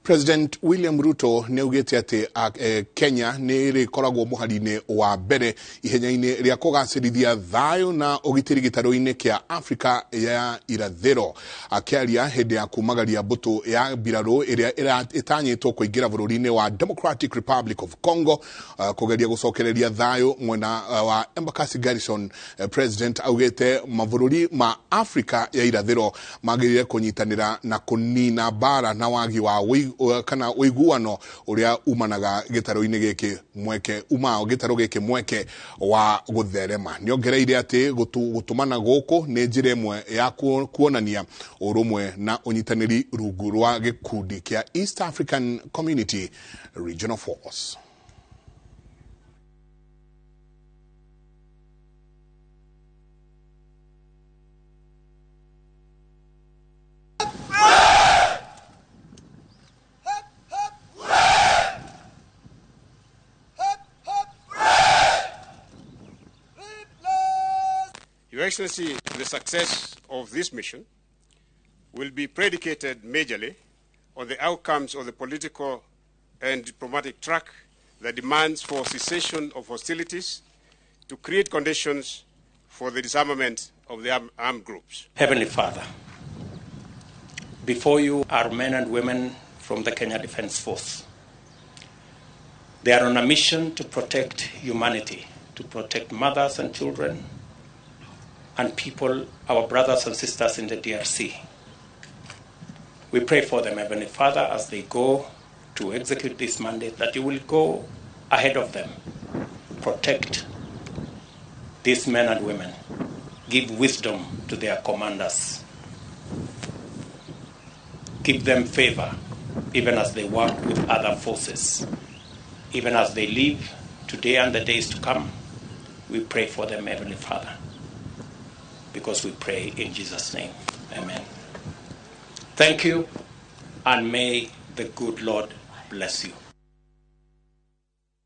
President William Ruto neugite ati Kenya ni rikoragwo muhari-ini wa mbere ihenya-ini ria kugacirithia thayũ na ugitiri gitaru-ini kia Afrika ya irathiro. Akiaria hindi ya kumagaria mbutu ya mbirarũ iria itanyitwo kuingira bururi-ini wa Democratic Republic of Congo kugeria gucokereria thayũ mwena wa Embakasi Garrison, President augite mabururi ma Afrika ya irathiro magirire kunyitanira na kunina bara na wagi wa kana uiguano uria umanaga gitaru-ini giki mweke gitaru giki mweke wa gutherema. Niongereire ati gutumana guku ni njira imwe ya kuonania urumwe na unyitaniri rungu rwa gikundi kia East African Community Regional Force. Your Excellency, the success of this mission will be predicated majorly on the outcomes of the political and diplomatic track that demands for cessation of hostilities to create conditions for the disarmament of the armed groups. Heavenly Father, before you are men and women from the Kenya Defence Force. They are on a mission to protect humanity, to protect mothers and children, and people, our brothers and sisters in the DRC. We pray for them, Heavenly Father, as they go to execute this mandate, that you will go ahead of them, protect these men and women, give wisdom to their commanders, give them favor, even as they work with other forces, even as they live today and the days to come. We pray for them, Heavenly Father, because we pray in Jesus' name. Amen. Thank you, and may the good Lord bless you.